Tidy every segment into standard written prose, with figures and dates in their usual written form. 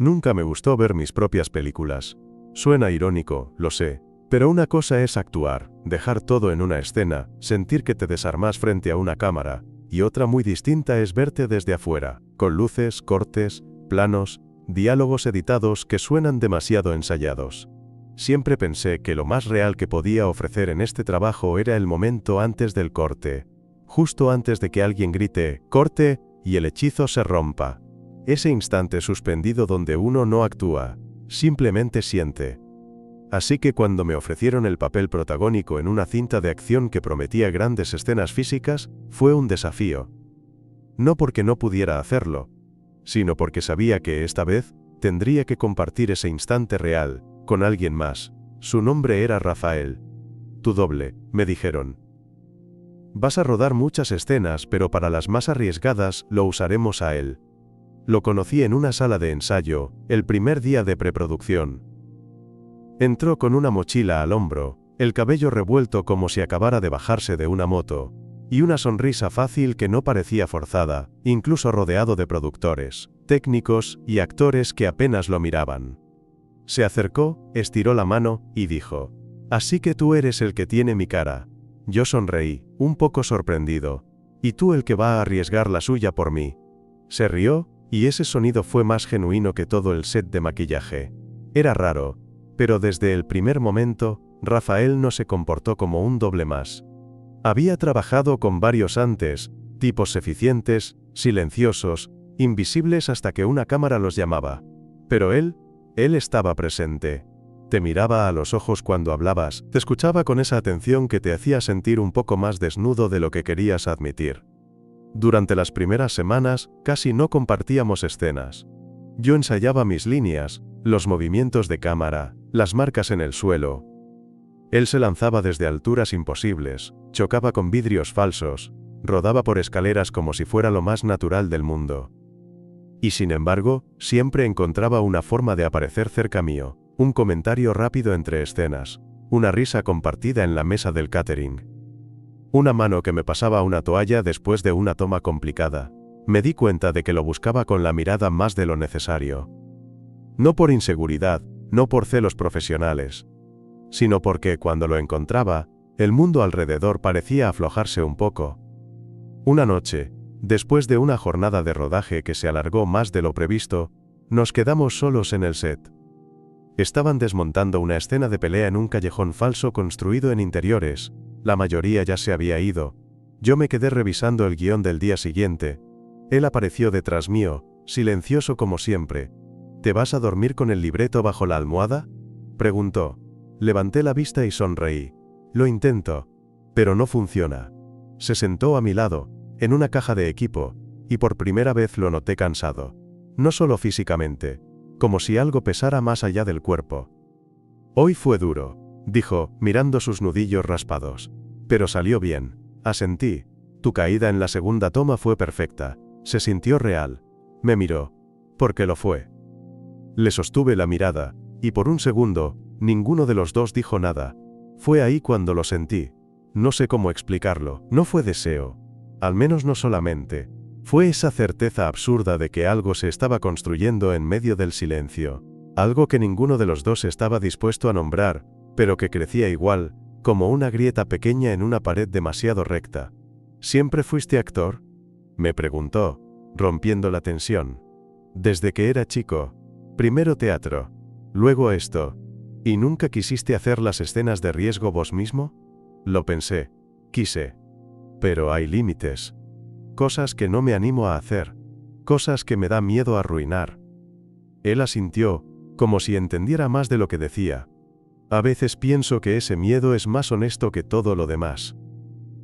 Nunca me gustó ver mis propias películas. Suena irónico, lo sé, pero una cosa es actuar, dejar todo en una escena, sentir que te desarmas frente a una cámara, y otra muy distinta es verte desde afuera, con luces, cortes, planos, diálogos editados que suenan demasiado ensayados. Siempre pensé que lo más real que podía ofrecer en este trabajo era el momento antes del corte, justo antes de que alguien grite «corte» y el hechizo se rompa. Ese instante suspendido donde uno no actúa, simplemente siente. Así que cuando me ofrecieron el papel protagónico en una cinta de acción que prometía grandes escenas físicas, fue un desafío. No porque no pudiera hacerlo, sino porque sabía que esta vez tendría que compartir ese instante real con alguien más. Su nombre era Rafael. Tu doble, me dijeron. Vas a rodar muchas escenas, pero para las más arriesgadas lo usaremos a él. Lo conocí en una sala de ensayo, el primer día de preproducción. Entró con una mochila al hombro, el cabello revuelto como si acabara de bajarse de una moto, y una sonrisa fácil que no parecía forzada, incluso rodeado de productores, técnicos y actores que apenas lo miraban. Se acercó, estiró la mano, y dijo: «Así que tú eres el que tiene mi cara». Yo sonreí, un poco sorprendido. «¿Y tú el que va a arriesgar la suya por mí?» Se rió, y ese sonido fue más genuino que todo el set de maquillaje. Era raro, pero desde el primer momento, Rafael no se comportó como un doble más. Había trabajado con varios antes, tipos eficientes, silenciosos, invisibles hasta que una cámara los llamaba. Pero él estaba presente. Te miraba a los ojos cuando hablabas, te escuchaba con esa atención que te hacía sentir un poco más desnudo de lo que querías admitir. Durante las primeras semanas, casi no compartíamos escenas. Yo ensayaba mis líneas, los movimientos de cámara, las marcas en el suelo. Él se lanzaba desde alturas imposibles, chocaba con vidrios falsos, rodaba por escaleras como si fuera lo más natural del mundo. Y sin embargo, siempre encontraba una forma de aparecer cerca mío, un comentario rápido entre escenas, una risa compartida en la mesa del catering. Una mano que me pasaba una toalla después de una toma complicada. Me di cuenta de que lo buscaba con la mirada más de lo necesario. No por inseguridad, no por celos profesionales, sino porque cuando lo encontraba, el mundo alrededor parecía aflojarse un poco. Una noche, después de una jornada de rodaje que se alargó más de lo previsto, nos quedamos solos en el set. Estaban desmontando una escena de pelea en un callejón falso construido en interiores. La mayoría ya se había ido. Yo me quedé revisando el guión del día siguiente. Él apareció detrás mío, silencioso como siempre. ¿Te vas a dormir con el libreto bajo la almohada?, preguntó. Levanté la vista y sonreí. Lo intento, pero no funciona. Se sentó a mi lado, en una caja de equipo, y por primera vez lo noté cansado. No solo físicamente, como si algo pesara más allá del cuerpo. Hoy fue duro, dijo, mirando sus nudillos raspados. Pero salió bien. Asentí. Tu caída en la segunda toma fue perfecta. Se sintió real. Me miró. Porque lo fue. Le sostuve la mirada, y por un segundo, ninguno de los dos dijo nada. Fue ahí cuando lo sentí. No sé cómo explicarlo. No fue deseo. Al menos no solamente. Fue esa certeza absurda de que algo se estaba construyendo en medio del silencio. Algo que ninguno de los dos estaba dispuesto a nombrar, pero que crecía igual, como una grieta pequeña en una pared demasiado recta. ¿Siempre fuiste actor?, me preguntó, rompiendo la tensión. Desde que era chico. Primero teatro, luego esto. ¿Y nunca quisiste hacer las escenas de riesgo vos mismo? Lo pensé. Quise. Pero hay límites. Cosas que no me animo a hacer. Cosas que me da miedo arruinar. Él asintió, como si entendiera más de lo que decía. A veces pienso que ese miedo es más honesto que todo lo demás.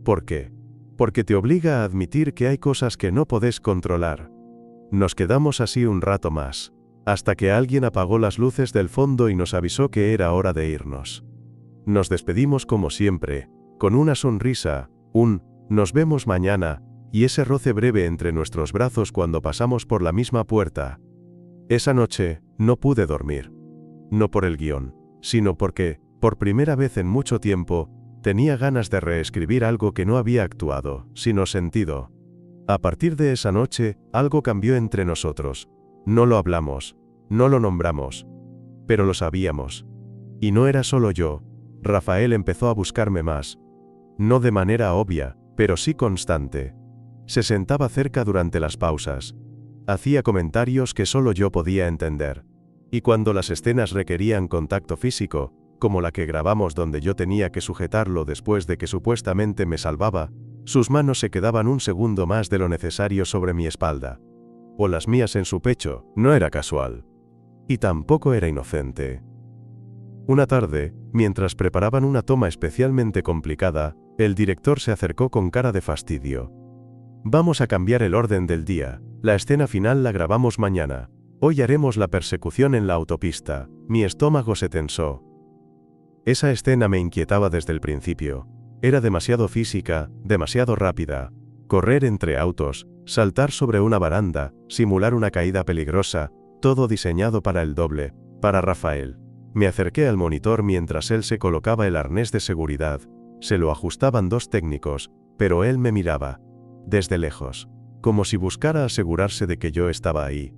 ¿Por qué? Porque te obliga a admitir que hay cosas que no podés controlar. Nos quedamos así un rato más, hasta que alguien apagó las luces del fondo y nos avisó que era hora de irnos. Nos despedimos como siempre, con una sonrisa, «nos vemos mañana», y ese roce breve entre nuestros brazos cuando pasamos por la misma puerta. Esa noche, no pude dormir. No por el guión, sino porque, por primera vez en mucho tiempo, tenía ganas de reescribir algo que no había actuado, sino sentido. A partir de esa noche, algo cambió entre nosotros. No lo hablamos. No lo nombramos. Pero lo sabíamos. Y no era solo yo. Rafael empezó a buscarme más. No de manera obvia, pero sí constante. Se sentaba cerca durante las pausas. Hacía comentarios que solo yo podía entender. Y cuando las escenas requerían contacto físico, como la que grabamos donde yo tenía que sujetarlo después de que supuestamente me salvaba, sus manos se quedaban un segundo más de lo necesario sobre mi espalda. O las mías en su pecho, no era casual. Y tampoco era inocente. Una tarde, mientras preparaban una toma especialmente complicada, el director se acercó con cara de fastidio. Vamos a cambiar el orden del día, la escena final la grabamos mañana. Hoy haremos la persecución en la autopista. Mi estómago se tensó. Esa escena me inquietaba desde el principio. Era demasiado física, demasiado rápida. Correr entre autos, saltar sobre una baranda, simular una caída peligrosa, todo diseñado para el doble, para Rafael. Me acerqué al monitor mientras él se colocaba el arnés de seguridad. Se lo ajustaban dos técnicos, pero él me miraba. Desde lejos. Como si buscara asegurarse de que yo estaba ahí.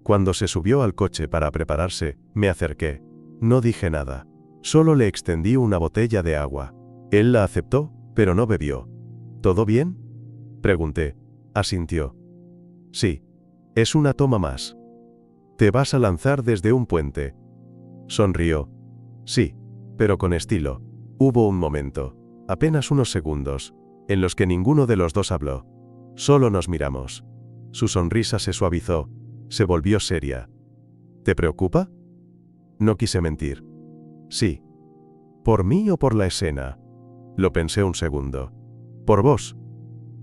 Cuando se subió al coche para prepararse, me acerqué. No dije nada. Solo le extendí una botella de agua. Él la aceptó, pero no bebió. ¿Todo bien?, pregunté. Asintió. Sí. Es una toma más. Te vas a lanzar desde un puente. Sonrió. Sí, pero con estilo. Hubo un momento, apenas unos segundos, en los que ninguno de los dos habló. Solo nos miramos. Su sonrisa se suavizó, se volvió seria. ¿Te preocupa? No quise mentir. Sí. ¿Por mí o por la escena? Lo pensé un segundo. Por vos.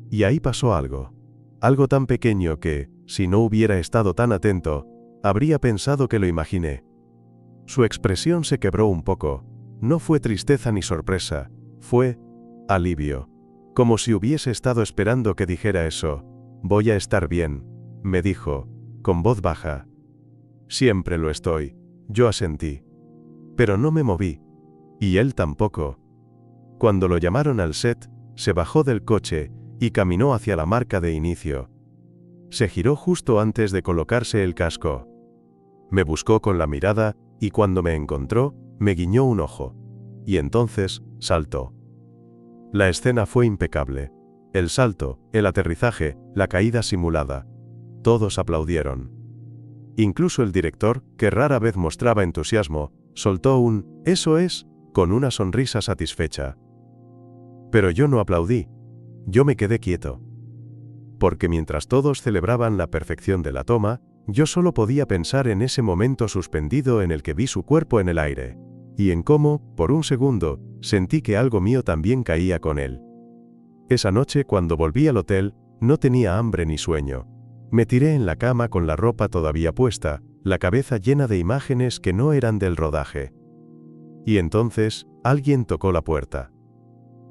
Y ahí pasó algo. Algo tan pequeño que, si no hubiera estado tan atento, habría pensado que lo imaginé. Su expresión se quebró un poco. No fue tristeza ni sorpresa, fue alivio. Como si hubiese estado esperando que dijera eso. Voy a estar bien, me dijo, con voz baja. Siempre lo estoy, yo asentí. Pero no me moví. Y él tampoco. Cuando lo llamaron al set, se bajó del coche y caminó hacia la marca de inicio. Se giró justo antes de colocarse el casco. Me buscó con la mirada, y cuando me encontró, me guiñó un ojo. Y entonces, saltó. La escena fue impecable. El salto, el aterrizaje, la caída simulada. Todos aplaudieron. Incluso el director, que rara vez mostraba entusiasmo, soltó un «eso es», con una sonrisa satisfecha. Pero yo no aplaudí. Yo me quedé quieto. Porque mientras todos celebraban la perfección de la toma, yo solo podía pensar en ese momento suspendido en el que vi su cuerpo en el aire. Y en cómo, por un segundo, sentí que algo mío también caía con él. Esa noche, cuando volví al hotel, no tenía hambre ni sueño. Me tiré en la cama con la ropa todavía puesta, la cabeza llena de imágenes que no eran del rodaje. Y entonces, alguien tocó la puerta.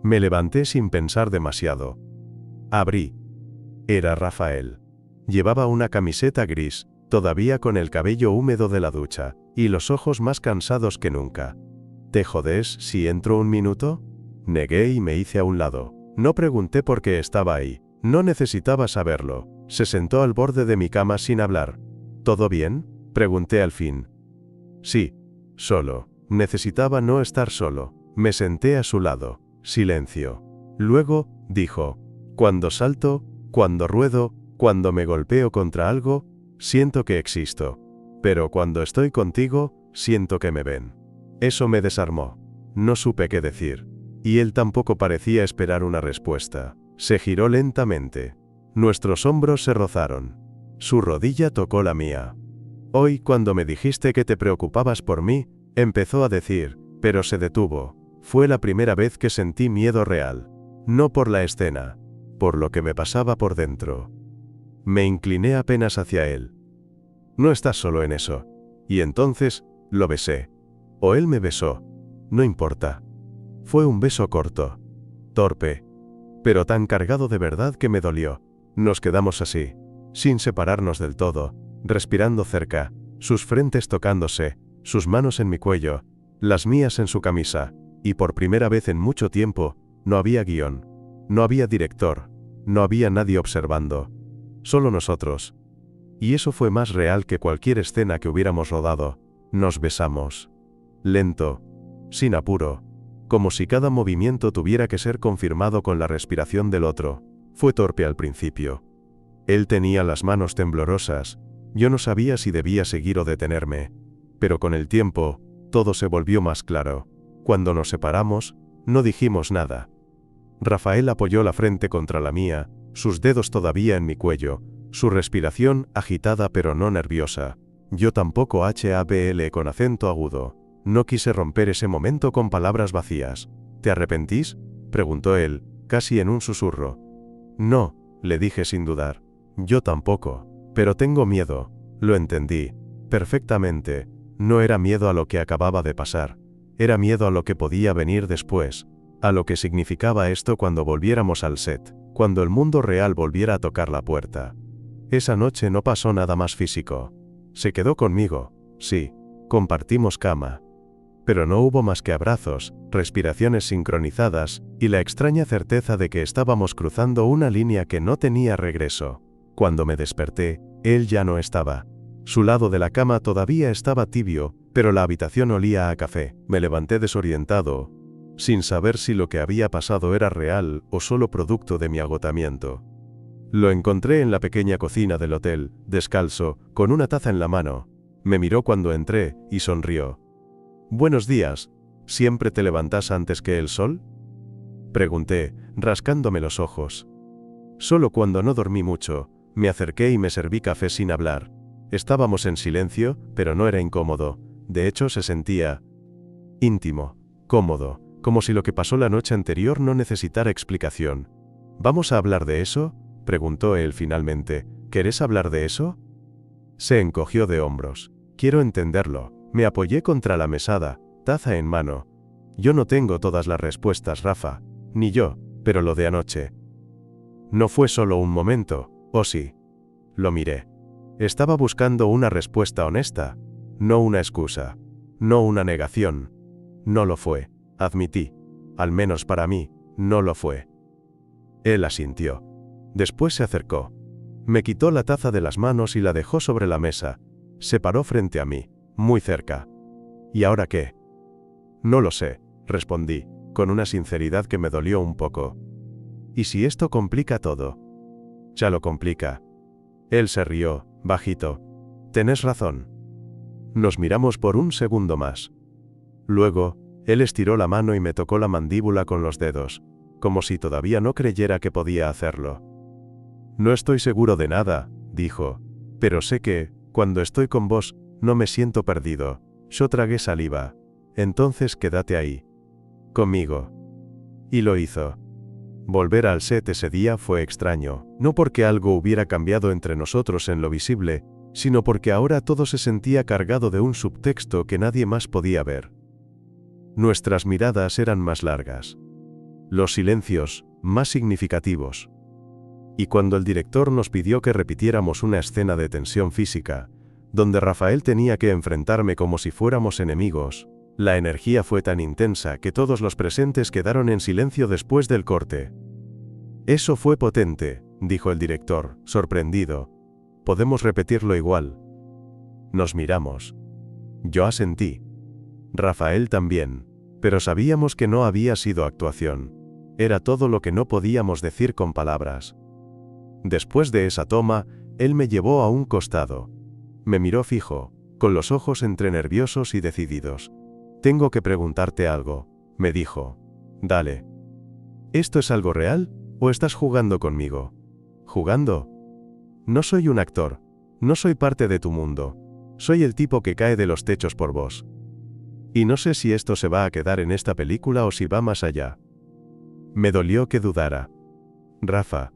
Me levanté sin pensar demasiado. Abrí. Era Rafael. Llevaba una camiseta gris, todavía con el cabello húmedo de la ducha, y los ojos más cansados que nunca. ¿Te jodés si entro un minuto? Negué y me hice a un lado. No pregunté por qué estaba ahí. No necesitaba saberlo. Se sentó al borde de mi cama sin hablar. ¿Todo bien?, pregunté al fin. Sí. Solo. Necesitaba no estar solo. Me senté a su lado. Silencio. Luego, dijo, cuando salto, cuando ruedo, cuando me golpeo contra algo, siento que existo. Pero cuando estoy contigo, siento que me ven. Eso me desarmó. No supe qué decir. Y él tampoco parecía esperar una respuesta. Se giró lentamente. Nuestros hombros se rozaron. Su rodilla tocó la mía. Hoy, cuando me dijiste que te preocupabas por mí, empezó a decir, pero se detuvo. Fue la primera vez que sentí miedo real. No por la escena, por lo que me pasaba por dentro. Me incliné apenas hacia él. No estás solo en eso. Y entonces, lo besé. O él me besó. No importa. Fue un beso corto. Torpe. Pero tan cargado de verdad que me dolió. Nos quedamos así, sin separarnos del todo, respirando cerca, sus frentes tocándose, sus manos en mi cuello, las mías en su camisa, y por primera vez en mucho tiempo, no había guión, no había director, no había nadie observando, solo nosotros. Y eso fue más real que cualquier escena que hubiéramos rodado. Nos besamos. Lento, sin apuro, como si cada movimiento tuviera que ser confirmado con la respiración del otro. Fue torpe al principio. Él tenía las manos temblorosas, yo no sabía si debía seguir o detenerme. Pero con el tiempo, todo se volvió más claro. Cuando nos separamos, no dijimos nada. Rafael apoyó la frente contra la mía, sus dedos todavía en mi cuello, su respiración agitada pero no nerviosa. Yo tampoco habl con acento agudo. No quise romper ese momento con palabras vacías. ¿Te arrepentís?, preguntó él, casi en un susurro. No, le dije sin dudar. Yo tampoco. Pero tengo miedo. Lo entendí. Perfectamente. No era miedo a lo que acababa de pasar. Era miedo a lo que podía venir después. A lo que significaba esto cuando volviéramos al set. Cuando el mundo real volviera a tocar la puerta. Esa noche no pasó nada más físico. Se quedó conmigo. Sí. Compartimos cama. Pero no hubo más que abrazos, respiraciones sincronizadas, y la extraña certeza de que estábamos cruzando una línea que no tenía regreso. Cuando me desperté, él ya no estaba. Su lado de la cama todavía estaba tibio, pero la habitación olía a café. Me levanté desorientado, sin saber si lo que había pasado era real o solo producto de mi agotamiento. Lo encontré en la pequeña cocina del hotel, descalzo, con una taza en la mano. Me miró cuando entré, y sonrió. «Buenos días. ¿Siempre te levantas antes que el sol?», pregunté, rascándome los ojos. Solo cuando no dormí mucho, me acerqué y me serví café sin hablar. Estábamos en silencio, pero no era incómodo. De hecho, se sentía íntimo, cómodo, como si lo que pasó la noche anterior no necesitara explicación. «¿Vamos a hablar de eso?», preguntó él finalmente. «¿Querés hablar de eso?». Se encogió de hombros. «Quiero entenderlo». Me apoyé contra la mesada, taza en mano. «Yo no tengo todas las respuestas, Rafa. Ni yo, pero lo de anoche. No fue solo un momento, ¿o sí?». Lo miré. Estaba buscando una respuesta honesta, no una excusa, no una negación. No lo fue, admití. Al menos para mí, no lo fue. Él asintió. Después se acercó. Me quitó la taza de las manos y la dejó sobre la mesa. Se paró frente a mí. Muy cerca. ¿Y ahora qué?». «No lo sé», respondí, con una sinceridad que me dolió un poco. «¿Y si esto complica todo?». «Ya lo complica». Él se rió, bajito. «Tenés razón». Nos miramos por un segundo más. Luego, él estiró la mano y me tocó la mandíbula con los dedos, como si todavía no creyera que podía hacerlo. «No estoy seguro de nada», dijo, «pero sé que, cuando estoy con vos, no me siento perdido». Yo tragué saliva. «Entonces quédate ahí. Conmigo». Y lo hizo. Volver al set ese día fue extraño, no porque algo hubiera cambiado entre nosotros en lo visible, sino porque ahora todo se sentía cargado de un subtexto que nadie más podía ver. Nuestras miradas eran más largas. Los silencios, más significativos. Y cuando el director nos pidió que repitiéramos una escena de tensión física, donde Rafael tenía que enfrentarme como si fuéramos enemigos, la energía fue tan intensa que todos los presentes quedaron en silencio después del corte. «Eso fue potente», dijo el director, sorprendido. «¿Podemos repetirlo igual?». Nos miramos. Yo asentí. Rafael también. Pero sabíamos que no había sido actuación. Era todo lo que no podíamos decir con palabras. Después de esa toma, él me llevó a un costado. Me miró fijo, con los ojos entre nerviosos y decididos. «Tengo que preguntarte algo», me dijo. «Dale». «¿Esto es algo real, o estás jugando conmigo?». «¿Jugando?». «No soy un actor. No soy parte de tu mundo. Soy el tipo que cae de los techos por vos. Y no sé si esto se va a quedar en esta película o si va más allá». Me dolió que dudara. «Rafa,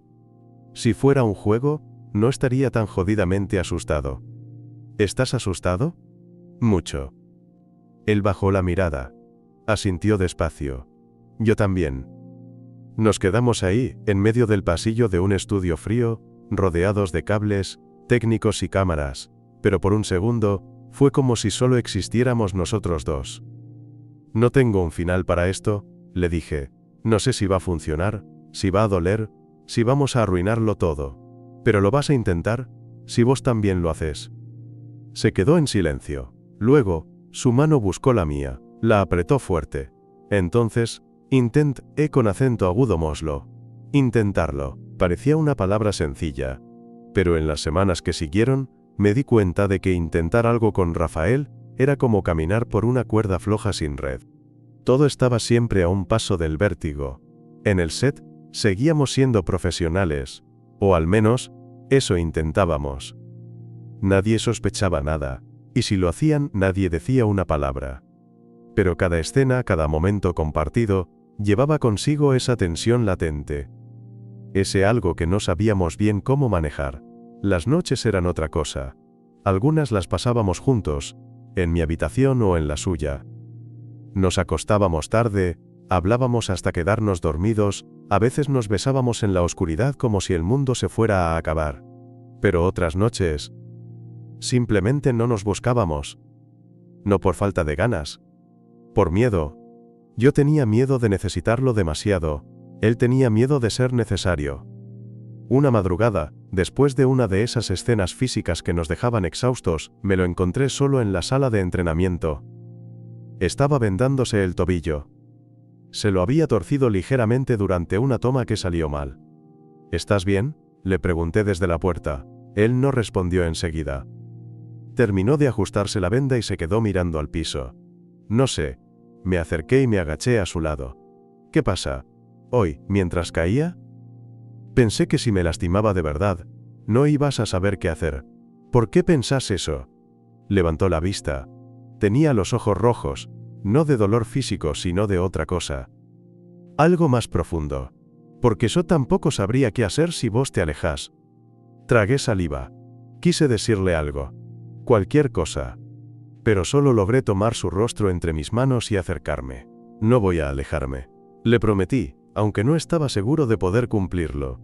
si fuera un juego, no estaría tan jodidamente asustado». «¿Estás asustado?». «Mucho». Él bajó la mirada. Asintió despacio. «Yo también». Nos quedamos ahí, en medio del pasillo de un estudio frío, rodeados de cables, técnicos y cámaras, pero por un segundo, fue como si solo existiéramos nosotros dos. «No tengo un final para esto», le dije. «No sé si va a funcionar, si va a doler, si vamos a arruinarlo todo. Pero ¿lo vas a intentar?». si vos también lo haces. Se quedó en silencio. Luego, su mano buscó la mía, la apretó fuerte. Entonces, con acento agudo Moslo. Intentarlo. Parecía una palabra sencilla. Pero en las semanas que siguieron, me di cuenta de que intentar algo con Rafael era como caminar por una cuerda floja sin red. Todo estaba siempre a un paso del vértigo. En el set, seguíamos siendo profesionales. O al menos, eso intentábamos. Nadie sospechaba nada. Y si lo hacían, nadie decía una palabra. Pero cada escena, cada momento compartido, llevaba consigo esa tensión latente. Ese algo que no sabíamos bien cómo manejar. Las noches eran otra cosa. Algunas las pasábamos juntos, en mi habitación o en la suya. Nos acostábamos tarde, hablábamos hasta quedarnos dormidos, a veces nos besábamos en la oscuridad como si el mundo se fuera a acabar. Pero otras noches, simplemente no nos buscábamos. No por falta de ganas. Por miedo. Yo tenía miedo de necesitarlo demasiado. Él tenía miedo de ser necesario. Una madrugada, después de una de esas escenas físicas que nos dejaban exhaustos, me lo encontré solo en la sala de entrenamiento. Estaba vendándose el tobillo. Se lo había torcido ligeramente durante una toma que salió mal. ¿Estás bien?, le pregunté desde la puerta. Él no respondió enseguida. Terminó de ajustarse la venda y se quedó mirando al piso. No sé. Me acerqué y me agaché a su lado. ¿Qué pasa? Hoy, mientras caía? Pensé que si me lastimaba de verdad, no ibas a saber qué hacer. ¿Por qué pensás eso? Levantó la vista. Tenía los ojos rojos, no de dolor físico sino de otra cosa. Algo más profundo. Porque yo tampoco sabría qué hacer si vos te alejás. Tragué saliva. Quise decirle algo. Cualquier cosa. Pero solo logré tomar su rostro entre mis manos y acercarme. No voy a alejarme. Le prometí, aunque no estaba seguro de poder cumplirlo.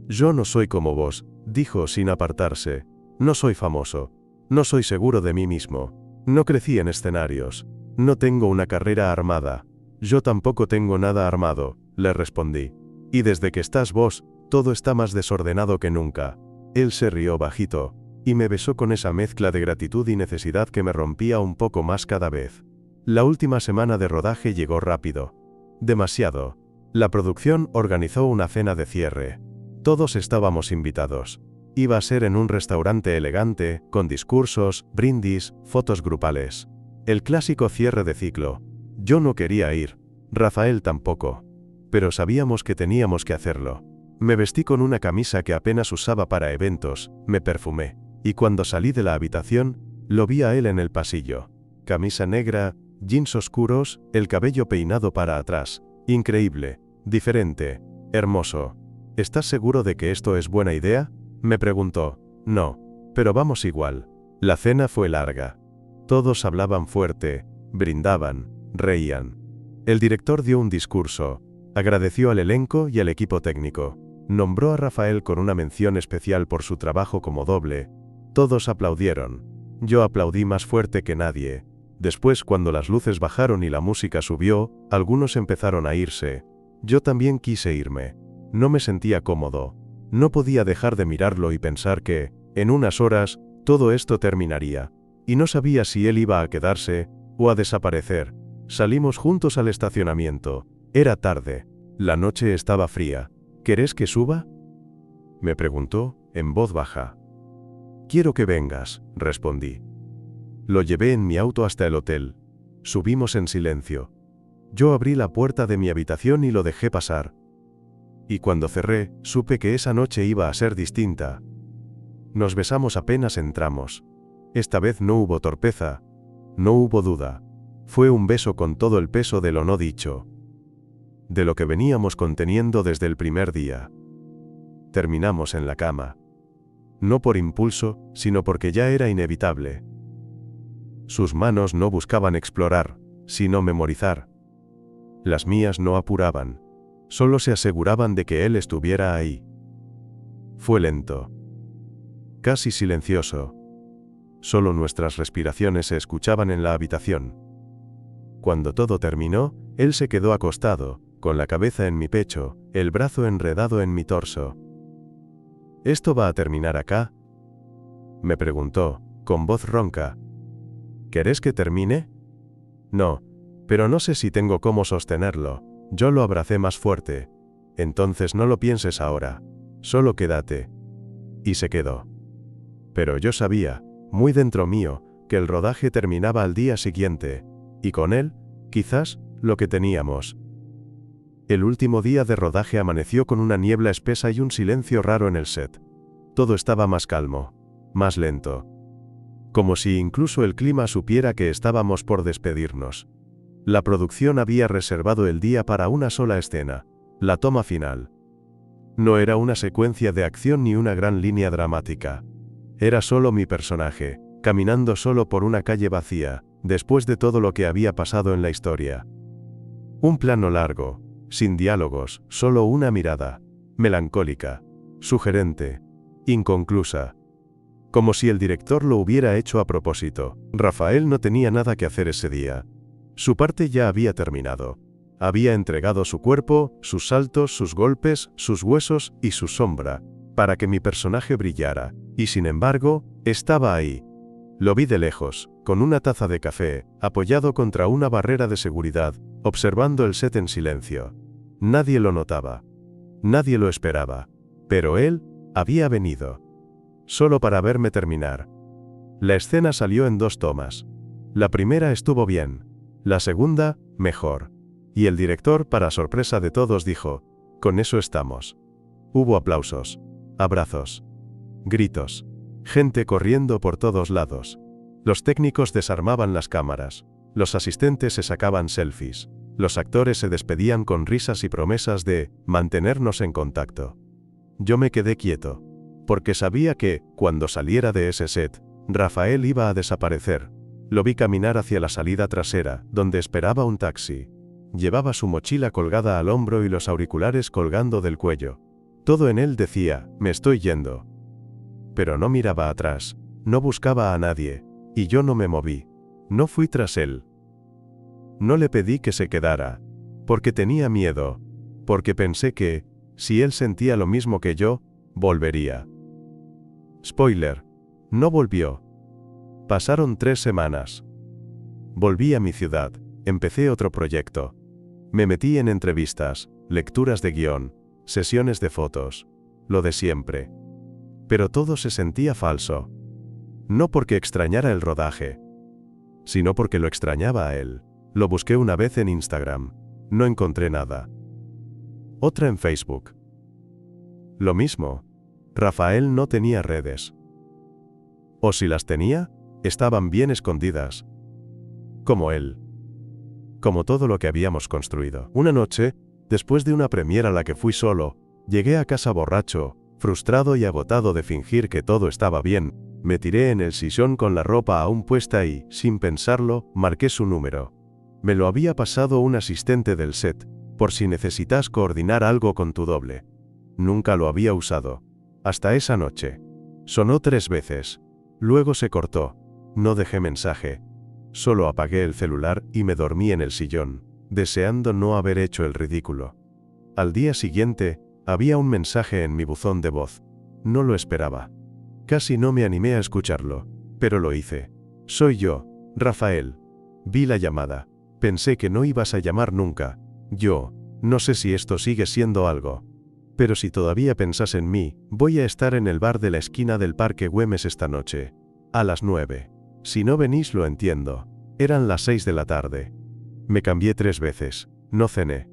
Yo no soy como vos, dijo sin apartarse. No soy famoso. No soy seguro de mí mismo. No crecí en escenarios. No tengo una carrera armada. Yo tampoco tengo nada armado, le respondí. Y desde que estás vos, todo está más desordenado que nunca. Él se rió bajito, y me besó con esa mezcla de gratitud y necesidad que me rompía un poco más cada vez. La última semana de rodaje llegó rápido. Demasiado. La producción organizó una cena de cierre. Todos estábamos invitados. Iba a ser en un restaurante elegante, con discursos, brindis, fotos grupales. El clásico cierre de ciclo. Yo no quería ir. Rafael tampoco. Pero sabíamos que teníamos que hacerlo. Me vestí con una camisa que apenas usaba para eventos, me perfumé. Y cuando salí de la habitación, lo vi a él en el pasillo. Camisa negra, jeans oscuros, el cabello peinado para atrás. Increíble, diferente, hermoso. ¿Estás seguro de que esto es buena idea?, me preguntó. No, pero vamos igual. La cena fue larga. Todos hablaban fuerte, brindaban, reían. El director dio un discurso, agradeció al elenco y al equipo técnico. Nombró a Rafael con una mención especial por su trabajo como doble. Todos aplaudieron. Yo aplaudí más fuerte que nadie. Después, cuando las luces bajaron y la música subió, algunos empezaron a irse. Yo también quise irme. No me sentía cómodo. No podía dejar de mirarlo y pensar que, en unas horas, todo esto terminaría. Y no sabía si él iba a quedarse, o a desaparecer. Salimos juntos al estacionamiento. Era tarde. La noche estaba fría. ¿Querés que suba?, me preguntó, en voz baja. Quiero que vengas, respondí. Lo llevé en mi auto hasta el hotel. Subimos en silencio. Yo abrí la puerta de mi habitación y lo dejé pasar. Y cuando cerré, supe que esa noche iba a ser distinta. Nos besamos apenas entramos. Esta vez no hubo torpeza, no hubo duda. Fue un beso con todo el peso de lo no dicho. De lo que veníamos conteniendo desde el primer día. Terminamos en la cama. No por impulso, sino porque ya era inevitable. Sus manos no buscaban explorar, sino memorizar. Las mías no apuraban. Solo se aseguraban de que él estuviera ahí. Fue lento. Casi silencioso. Solo nuestras respiraciones se escuchaban en la habitación. Cuando todo terminó, él se quedó acostado, con la cabeza en mi pecho, el brazo enredado en mi torso. Esto va a terminar acá, Me preguntó, con voz ronca. ¿Querés que termine? No, pero no sé si tengo cómo sostenerlo. Yo lo abracé más fuerte. Entonces no lo pienses ahora. Solo quédate. Y se quedó. Pero yo sabía, muy dentro mío, que el rodaje terminaba al día siguiente, y con él, quizás, lo que teníamos. El último día de rodaje amaneció con una niebla espesa y un silencio raro en el set. Todo estaba más calmo, más lento. Como si incluso el clima supiera que estábamos por despedirnos. La producción había reservado el día para una sola escena, la toma final. No era una secuencia de acción ni una gran línea dramática. Era solo mi personaje, caminando solo por una calle vacía, después de todo lo que había pasado en la historia. Un plano largo, sin diálogos, solo una mirada, melancólica, sugerente, inconclusa. Como si el director lo hubiera hecho a propósito. Rafael no tenía nada que hacer ese día. Su parte ya había terminado. Había entregado su cuerpo, sus saltos, sus golpes, sus huesos y su sombra, para que mi personaje brillara, y sin embargo, estaba ahí. Lo vi de lejos, con una taza de café, apoyado contra una barrera de seguridad, observando el set en silencio. Nadie lo notaba. Nadie lo esperaba. Pero él había venido. Solo para verme terminar. La escena salió en 2 tomas. La primera estuvo bien. La segunda, mejor. Y el director, para sorpresa de todos, dijo, «Con eso estamos». Hubo aplausos, abrazos, gritos, gente corriendo por todos lados. Los técnicos desarmaban las cámaras. Los asistentes se sacaban selfies. Los actores se despedían con risas y promesas de mantenernos en contacto. Yo me quedé quieto, porque sabía que, cuando saliera de ese set, Rafael iba a desaparecer. Lo vi caminar hacia la salida trasera, donde esperaba un taxi. Llevaba su mochila colgada al hombro y los auriculares colgando del cuello. Todo en él decía, me estoy yendo. Pero no miraba atrás, no buscaba a nadie, y yo no me moví. No fui tras él. No le pedí que se quedara, porque tenía miedo, porque pensé que, si él sentía lo mismo que yo, volvería. Spoiler, no volvió. Pasaron 3 semanas. Volví a mi ciudad, empecé otro proyecto. Me metí en entrevistas, lecturas de guión, sesiones de fotos, lo de siempre. Pero todo se sentía falso. No porque extrañara el rodaje, sino porque lo extrañaba a él. Lo busqué una vez en Instagram. No encontré nada. Otra en Facebook. Lo mismo. Rafael no tenía redes. O si las tenía, estaban bien escondidas. Como él. Como todo lo que habíamos construido. Una noche, después de una premiera a la que fui solo, llegué a casa borracho, frustrado y agotado de fingir que todo estaba bien. Me tiré en el sillón con la ropa aún puesta y, sin pensarlo, marqué su número. Me lo había pasado un asistente del set, por si necesitas coordinar algo con tu doble. Nunca lo había usado. Hasta esa noche. Sonó 3 veces. Luego se cortó. No dejé mensaje. Solo apagué el celular y me dormí en el sillón, deseando no haber hecho el ridículo. Al día siguiente, había un mensaje en mi buzón de voz. No lo esperaba. Casi no me animé a escucharlo, pero lo hice. Soy yo, Rafael. Vi la llamada. Pensé que no ibas a llamar nunca. Yo, no sé si esto sigue siendo algo. Pero si todavía pensás en mí, voy a estar en el bar de la esquina del Parque Güemes esta noche. A las 9. Si no venís lo entiendo. Eran las 6 de la tarde. Me cambié 3 veces. No cené.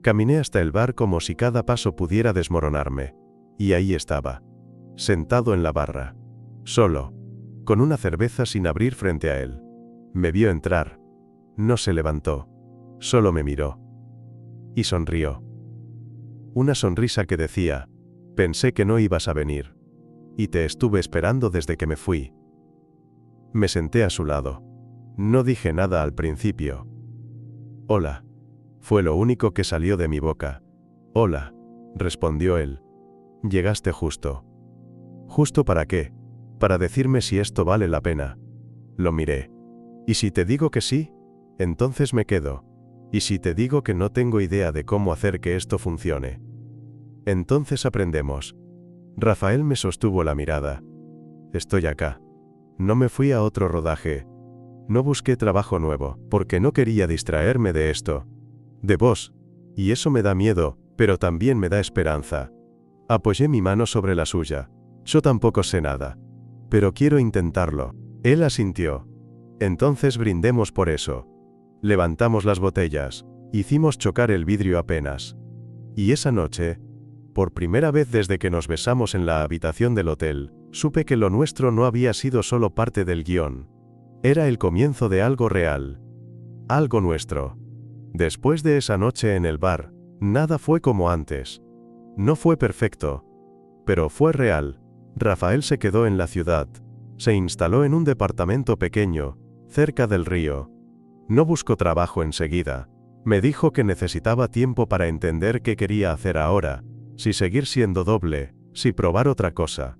Caminé hasta el bar como si cada paso pudiera desmoronarme. Y ahí estaba. Sentado en la barra. Solo. Con una cerveza sin abrir frente a él. Me vio entrar. No se levantó. Solo me miró. Y sonrió. Una sonrisa que decía, pensé que no ibas a venir. Y te estuve esperando desde que me fui. Me senté a su lado. No dije nada al principio. Hola. Fue lo único que salió de mi boca. Hola, respondió él. Llegaste justo. ¿Justo para qué? Para decirme si esto vale la pena. Lo miré. ¿Y si te digo que sí? Entonces me quedo. ¿Y si te digo que no tengo idea de cómo hacer que esto funcione? Entonces aprendemos. Rafael me sostuvo la mirada. estoy acá. No me fui a otro rodaje. No busqué trabajo nuevo, porque no quería distraerme de esto. De vos. Y eso me da miedo, pero también me da esperanza. Apoyé mi mano sobre la suya. Yo tampoco sé nada. Pero quiero intentarlo. Él asintió. Entonces brindemos por eso. Levantamos las botellas. Hicimos chocar el vidrio apenas. Y esa noche, por primera vez desde que nos besamos en la habitación del hotel, supe que lo nuestro no había sido solo parte del guión. Era el comienzo de algo real. Algo nuestro. Después de esa noche en el bar, nada fue como antes. No fue perfecto. Pero fue real. Rafael se quedó en la ciudad. Se instaló en un departamento pequeño, cerca del río. No buscó trabajo enseguida. Me dijo que necesitaba tiempo para entender qué quería hacer ahora, si seguir siendo doble, si probar otra cosa.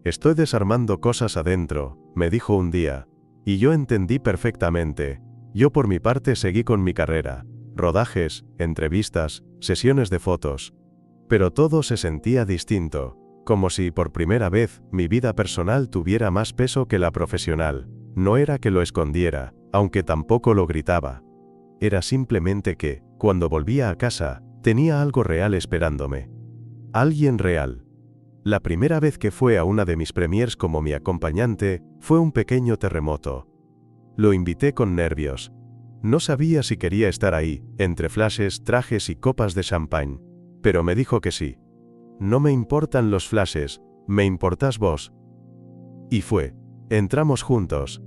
Estoy desarmando cosas adentro, me dijo un día. Y yo entendí perfectamente. Yo por mi parte seguí con mi carrera. Rodajes, entrevistas, sesiones de fotos. Pero todo se sentía distinto. Como si por primera vez mi vida personal tuviera más peso que la profesional. No era que lo escondiera, aunque tampoco lo gritaba. Era simplemente que, cuando volvía a casa, tenía algo real esperándome. Alguien real. La primera vez que fue a una de mis premiers como mi acompañante, fue un pequeño terremoto. Lo invité con nervios. No sabía si quería estar ahí, entre flashes, trajes y copas de champán. Pero me dijo que sí. No me importan los flashes, me importás vos. Y fue. Entramos juntos.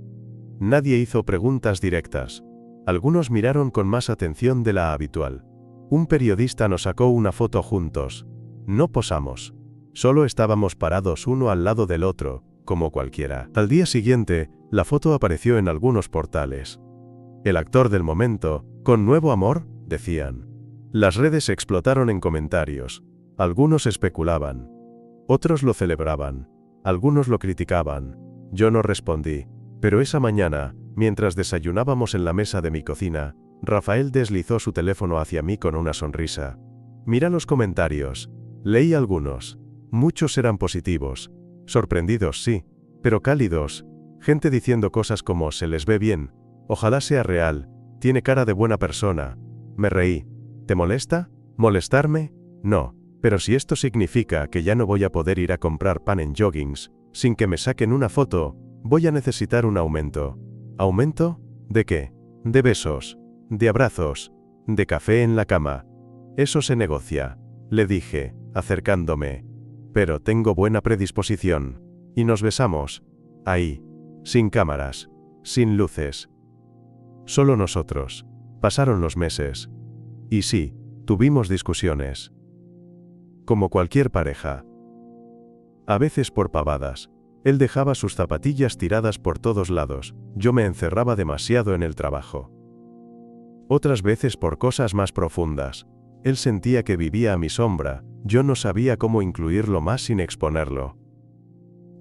Nadie hizo preguntas directas. Algunos miraron con más atención de la habitual. Un periodista nos sacó una foto juntos. No posamos. Solo estábamos parados uno al lado del otro, como cualquiera. Al día siguiente, la foto apareció en algunos portales. El actor del momento, con nuevo amor, decían. Las redes explotaron en comentarios. Algunos especulaban. Otros lo celebraban. Algunos lo criticaban. Yo no respondí. Pero esa mañana, mientras desayunábamos en la mesa de mi cocina, Rafael deslizó su teléfono hacia mí con una sonrisa. Mira los comentarios. Leí algunos. Muchos eran positivos. Sorprendidos, sí, pero cálidos. Gente diciendo cosas como se les ve bien, ojalá sea real, tiene cara de buena persona. Me reí. ¿Te molesta? ¿Molestarme? No, pero si esto significa que ya no voy a poder ir a comprar pan en joggings, sin que me saquen una foto, voy a necesitar un aumento. ¿Aumento? ¿De qué? De besos. De abrazos. De café en la cama. Eso se negocia. Le dije, acercándome. Pero tengo buena predisposición. Y nos besamos. Ahí. Sin cámaras. Sin luces. Solo nosotros. Pasaron los meses. Y sí, tuvimos discusiones. Como cualquier pareja. A veces por pavadas. Él dejaba sus zapatillas tiradas por todos lados. Yo me encerraba demasiado en el trabajo. Otras veces por cosas más profundas. Él sentía que vivía a mi sombra, yo no sabía cómo incluirlo más sin exponerlo.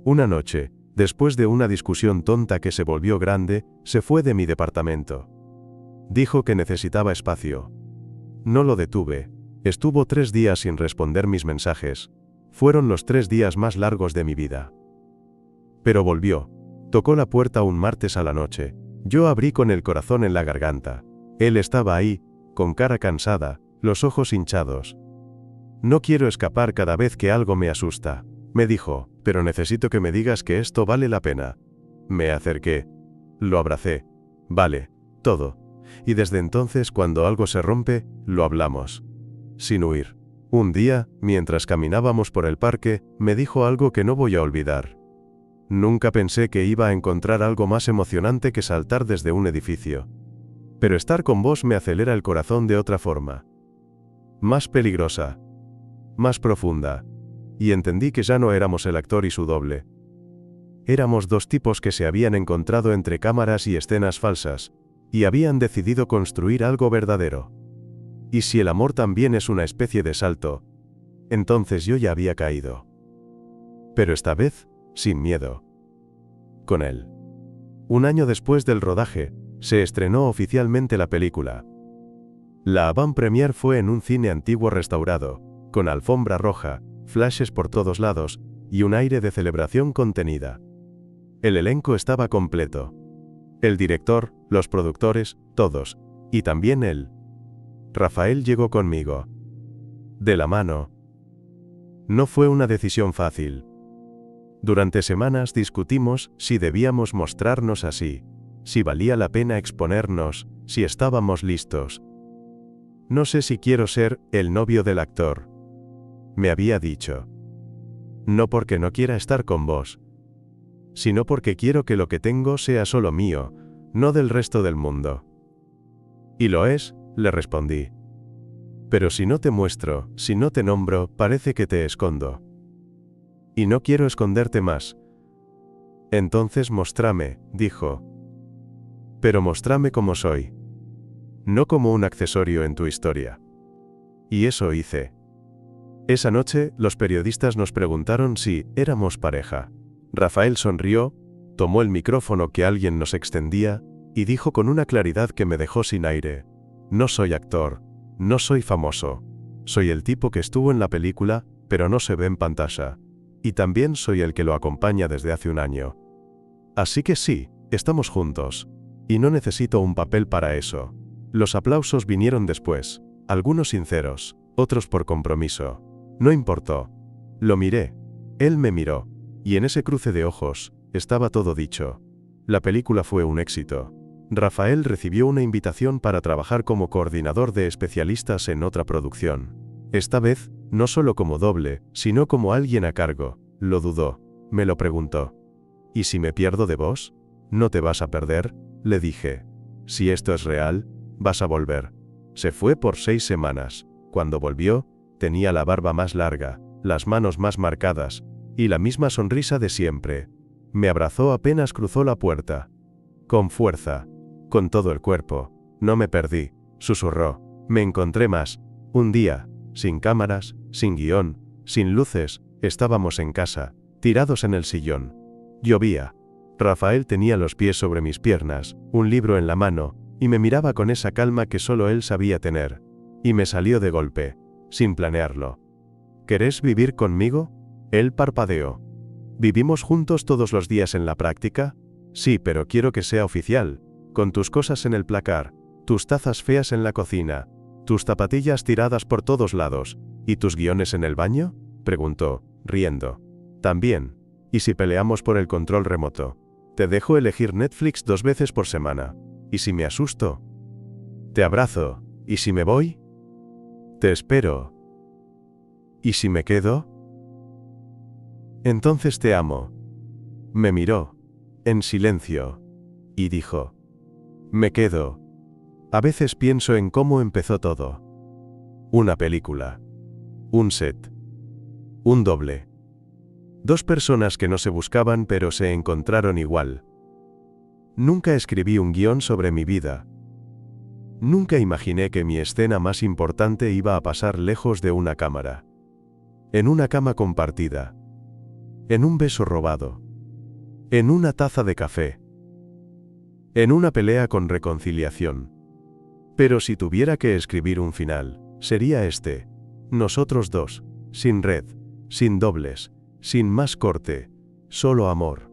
Una noche, después de una discusión tonta que se volvió grande, se fue de mi departamento. Dijo que necesitaba espacio. No lo detuve. Estuvo 3 días sin responder mis mensajes. Fueron los 3 días más largos de mi vida. Pero volvió. Tocó la puerta un martes a la noche. Yo abrí con el corazón en la garganta. Él estaba ahí, con cara cansada, los ojos hinchados. No quiero escapar cada vez que algo me asusta, me dijo, pero necesito que me digas que esto vale la pena. Me acerqué. Lo abracé. Vale, todo. Y desde entonces cuando algo se rompe, lo hablamos. Sin huir. Un día, mientras caminábamos por el parque, me dijo algo que no voy a olvidar. Nunca pensé que iba a encontrar algo más emocionante que saltar desde un edificio. Pero estar con vos me acelera el corazón de otra forma. Más peligrosa. Más profunda. Y entendí que ya no éramos el actor y su doble. Éramos 2 tipos que se habían encontrado entre cámaras y escenas falsas, y habían decidido construir algo verdadero. Y si el amor también es una especie de salto, entonces yo ya había caído. Pero esta vez, sin miedo. Con él. Un año después del rodaje, se estrenó oficialmente la película. La avant-première fue en un cine antiguo restaurado, con alfombra roja, flashes por todos lados, y un aire de celebración contenida. El elenco estaba completo. El director, los productores, todos. Y también él. Rafael llegó conmigo. De la mano. No fue una decisión fácil. Durante semanas discutimos si debíamos mostrarnos así, si valía la pena exponernos, si estábamos listos. No sé si quiero ser el novio del actor. Me había dicho. No porque no quiera estar con vos, sino porque quiero que lo que tengo sea solo mío, no del resto del mundo. Y lo es, le respondí. Pero si no te muestro, si no te nombro, parece que te escondo. Y no quiero esconderte más. Entonces mostrame, dijo. Pero mostrame como soy. No como un accesorio en tu historia. Y eso hice. Esa noche, los periodistas nos preguntaron si éramos pareja. Rafael sonrió, tomó el micrófono que alguien nos extendía, y dijo con una claridad que me dejó sin aire. No soy actor, no soy famoso. Soy el tipo que estuvo en la película, pero no se ve en pantalla. Y también soy el que lo acompaña desde hace un año. Así que sí, estamos juntos. Y no necesito un papel para eso. Los aplausos vinieron después, algunos sinceros, otros por compromiso. No importó. Lo miré. Él me miró. Y en ese cruce de ojos, estaba todo dicho. La película fue un éxito. Rafael recibió una invitación para trabajar como coordinador de especialistas en otra producción. Esta vez, no solo como doble, sino como alguien a cargo. Lo dudó. Me lo preguntó. ¿Y si me pierdo de vos? ¿No te vas a perder? Le dije. Si esto es real, vas a volver. Se fue por 6 semanas. Cuando volvió, tenía la barba más larga, las manos más marcadas, y la misma sonrisa de siempre. Me abrazó apenas cruzó la puerta. Con fuerza. Con todo el cuerpo. No me perdí, susurró. Me encontré más. Un día, sin cámaras, sin guión, sin luces, estábamos en casa, tirados en el sillón. Llovía. Rafael tenía los pies sobre mis piernas, un libro en la mano, y me miraba con esa calma que solo él sabía tener. Y me salió de golpe, sin planearlo. ¿Querés vivir conmigo? Él parpadeó. ¿Vivimos juntos todos los días en la práctica? Sí, pero quiero que sea oficial, con tus cosas en el placar, tus tazas feas en la cocina, tus zapatillas tiradas por todos lados, ¿y tus guiones en el baño? Preguntó, riendo. También. ¿Y si peleamos por el control remoto? Te dejo elegir Netflix 2 veces por semana. ¿Y si me asusto? Te abrazo. ¿Y si me voy? Te espero. ¿Y si me quedo? Entonces te amo. Me miró, en silencio, y dijo, me quedo. A veces pienso en cómo empezó todo. Una película. Un set. Un doble. 2 personas que no se buscaban pero se encontraron igual. Nunca escribí un guión sobre mi vida. Nunca imaginé que mi escena más importante iba a pasar lejos de una cámara. En una cama compartida. En un beso robado. En una taza de café. En una pelea con reconciliación. Pero si tuviera que escribir un final, sería este. Nosotros 2, sin red, sin dobles, sin más corte, solo amor.